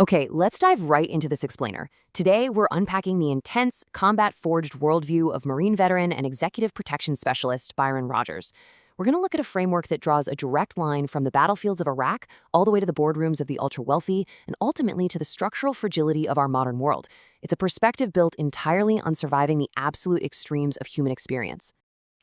Okay, let's dive right into this explainer. Today, we're unpacking the intense, combat-forged worldview of Marine veteran and executive protection specialist Byron Rogers. We're going to look at a framework that draws a direct line from the battlefields of Iraq all the way to the boardrooms of the ultra-wealthy and ultimately to the structural fragility of our modern world. It's a perspective built entirely on surviving the absolute extremes of human experience.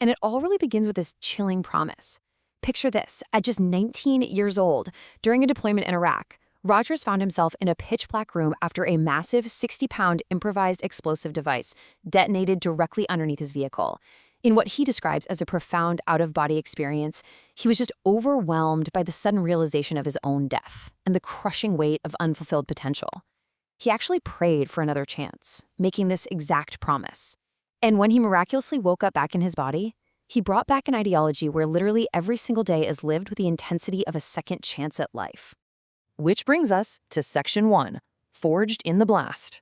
And it all really begins with this chilling promise. Picture this, at just 19 years old, during a deployment in Iraq, Rogers found himself in a pitch-black room after a massive 60-pound improvised explosive device detonated directly underneath his vehicle. In what he describes as a profound out-of-body experience, he was just overwhelmed by the sudden realization of his own death and the crushing weight of unfulfilled potential. He actually prayed for another chance, making this exact promise. And when he miraculously woke up back in his body, he brought back an ideology where literally every single day is lived with the intensity of a second chance at life. Which brings us to Section 1, Forged in the Blast.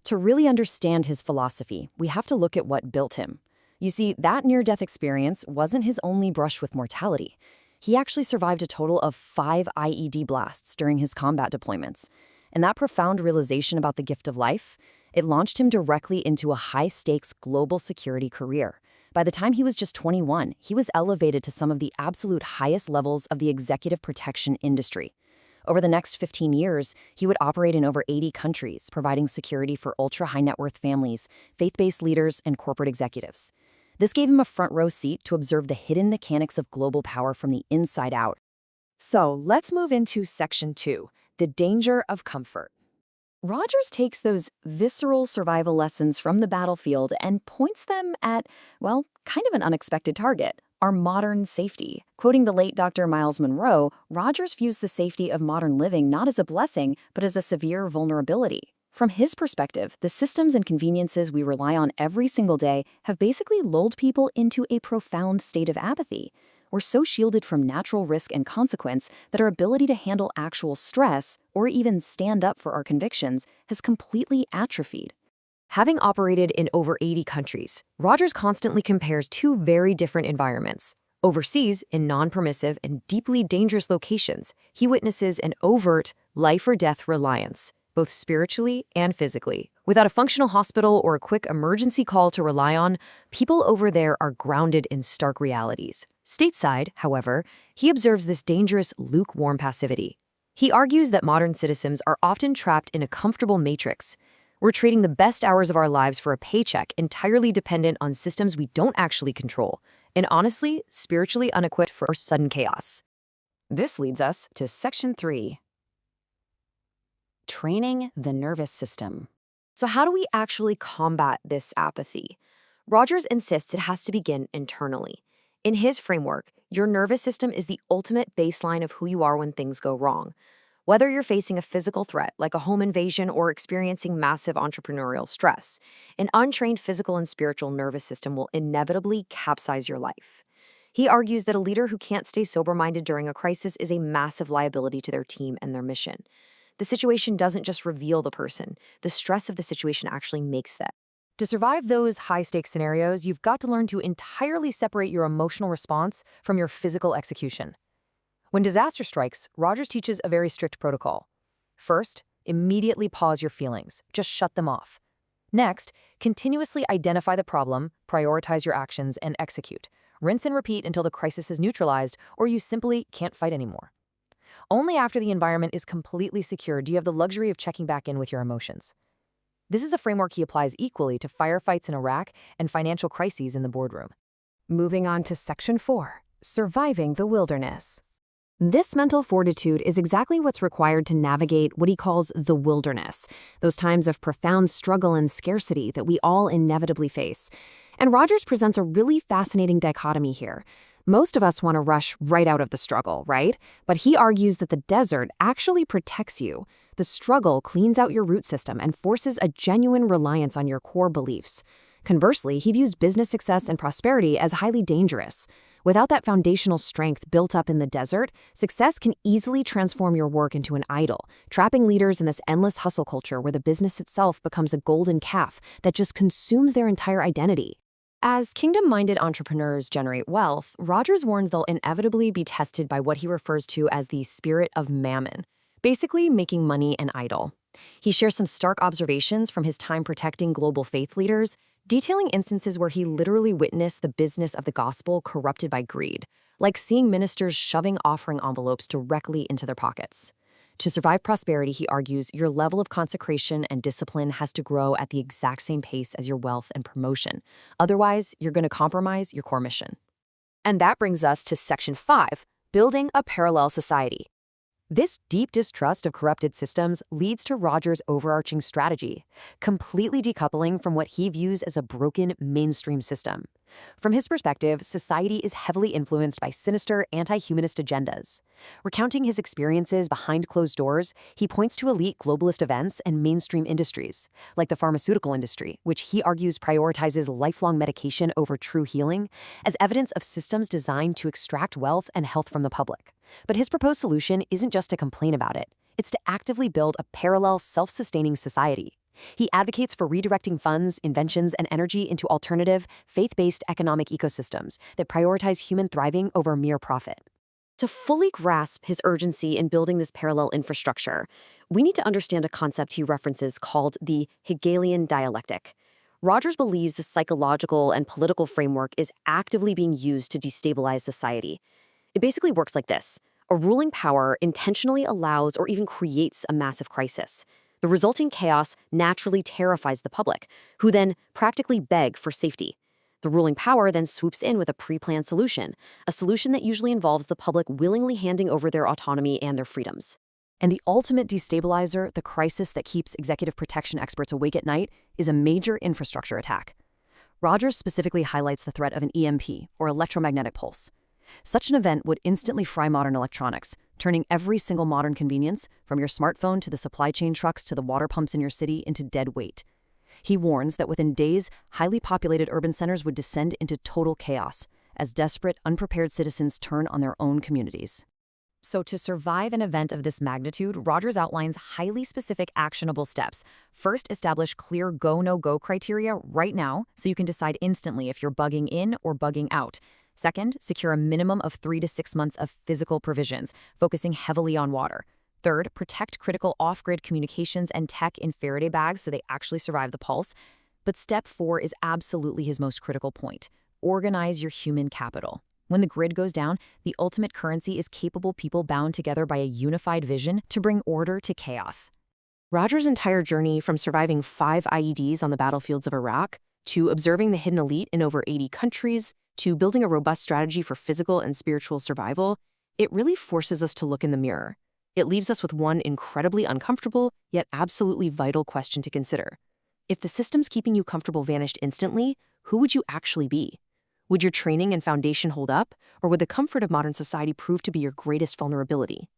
To really understand his philosophy, we have to look at what built him. You see, that near-death experience wasn't his only brush with mortality. He actually survived a total of 5 IED blasts during his combat deployments. And that profound realization about the gift of life, it launched him directly into a high-stakes global security career. By the time he was just 21, he was elevated to some of the absolute highest levels of the executive protection industry. Over the next 15 years, he would operate in over 80 countries, providing security for ultra-high-net-worth families, faith-based leaders, and corporate executives. This gave him a front-row seat to observe the hidden mechanics of global power from the inside out. So let's move into Section 2, the danger of comfort. Rogers takes those visceral survival lessons from the battlefield and points them at, well, kind of an unexpected target. Our modern safety. Quoting the late Dr. Miles Monroe, Rogers views the safety of modern living not as a blessing, but as a severe vulnerability. From his perspective, the systems and conveniences we rely on every single day have basically lulled people into a profound state of apathy. We're so shielded from natural risk and consequence that our ability to handle actual stress, or even stand up for our convictions, has completely atrophied. Having operated in over 80 countries, Rogers constantly compares two very different environments. Overseas, in non-permissive and deeply dangerous locations, he witnesses an overt life-or-death reliance, both spiritually and physically. Without a functional hospital or a quick emergency call to rely on, people over there are grounded in stark realities. Stateside, however, he observes this dangerous lukewarm passivity. He argues that modern citizens are often trapped in a comfortable matrix. We're trading the best hours of our lives for a paycheck entirely dependent on systems we don't actually control, and honestly, spiritually unequipped for sudden chaos. This leads us to Section 3. Training the nervous system. So how do we actually combat this apathy? Rogers insists it has to begin internally. In his framework, your nervous system is the ultimate baseline of who you are when things go wrong. Whether you're facing a physical threat like a home invasion or experiencing massive entrepreneurial stress, an untrained physical and spiritual nervous system will inevitably capsize your life. He argues that a leader who can't stay sober-minded during a crisis is a massive liability to their team and their mission. The situation doesn't just reveal the person, the stress of the situation actually makes them. To survive those high-stakes scenarios, you've got to learn to entirely separate your emotional response from your physical execution. When disaster strikes, Rogers teaches a very strict protocol. First, immediately pause your feelings. Just shut them off. Next, continuously identify the problem, prioritize your actions, and execute. Rinse and repeat until the crisis is neutralized or you simply can't fight anymore. Only after the environment is completely secure do you have the luxury of checking back in with your emotions. This is a framework he applies equally to firefights in Iraq and financial crises in the boardroom. Moving on to Section 4, Surviving the Wilderness. This mental fortitude is exactly what's required to navigate what he calls the wilderness, those times of profound struggle and scarcity that we all inevitably face. And Rogers presents a really fascinating dichotomy here. Most of us want to rush right out of the struggle, right? But he argues that the desert actually protects you. The struggle cleans out your root system and forces a genuine reliance on your core beliefs. Conversely, he views business success and prosperity as highly dangerous. Without that foundational strength built up in the desert, success can easily transform your work into an idol, trapping leaders in this endless hustle culture where the business itself becomes a golden calf that just consumes their entire identity. As kingdom-minded entrepreneurs generate wealth, Rogers warns they'll inevitably be tested by what he refers to as the spirit of mammon. basically making money an idol. He shares some stark observations from his time protecting global faith leaders, detailing instances where he literally witnessed the business of the gospel corrupted by greed, like seeing ministers shoving offering envelopes directly into their pockets. To survive prosperity, he argues, your level of consecration and discipline has to grow at the exact same pace as your wealth and promotion. Otherwise, you're going to compromise your core mission. And that brings us to Section 5, building a parallel society. This deep distrust of corrupted systems leads to Rogers' overarching strategy, completely decoupling from what he views as a broken mainstream system. From his perspective, society is heavily influenced by sinister anti-humanist agendas. Recounting his experiences behind closed doors, he points to elite globalist events and mainstream industries, like the pharmaceutical industry, which he argues prioritizes lifelong medication over true healing, as evidence of systems designed to extract wealth and health from the public. But his proposed solution isn't just to complain about it. It's to actively build a parallel, self-sustaining society. He advocates for redirecting funds, inventions, and energy into alternative, faith-based economic ecosystems that prioritize human thriving over mere profit. To fully grasp his urgency in building this parallel infrastructure, we need to understand a concept he references called the Hegelian dialectic. Rogers believes the psychological and political framework is actively being used to destabilize society. It basically works like this. A ruling power intentionally allows or even creates a massive crisis. The resulting chaos naturally terrifies the public, who then practically beg for safety. The ruling power then swoops in with a pre-planned solution, a solution that usually involves the public willingly handing over their autonomy and their freedoms. And the ultimate destabilizer, the crisis that keeps executive protection experts awake at night, is a major infrastructure attack. Rogers specifically highlights the threat of an EMP, or electromagnetic pulse. Such an event would instantly fry modern electronics, turning every single modern convenience, from your smartphone to the supply chain trucks to the water pumps in your city, into dead weight. He warns that within days, highly populated urban centers would descend into total chaos, as desperate, unprepared citizens turn on their own communities. So to survive an event of this magnitude, Rogers outlines highly specific actionable steps. First, establish clear go, no-go criteria right now so you can decide instantly if you're bugging in or bugging out. Second, secure a minimum of 3 to 6 months of physical provisions, focusing heavily on water. Third, protect critical off-grid communications and tech in Faraday bags so they actually survive the pulse. But step 4 is absolutely his most critical point. Organize your human capital. When the grid goes down, the ultimate currency is capable people bound together by a unified vision to bring order to chaos. Rogers' entire journey from surviving 5 IEDs on the battlefields of Iraq, to observing the hidden elite in over 80 countries, to building a robust strategy for physical and spiritual survival, it really forces us to look in the mirror. It leaves us with one incredibly uncomfortable, yet absolutely vital question to consider. If the systems keeping you comfortable vanished instantly, who would you actually be? Would your training and foundation hold up, or would the comfort of modern society prove to be your greatest vulnerability?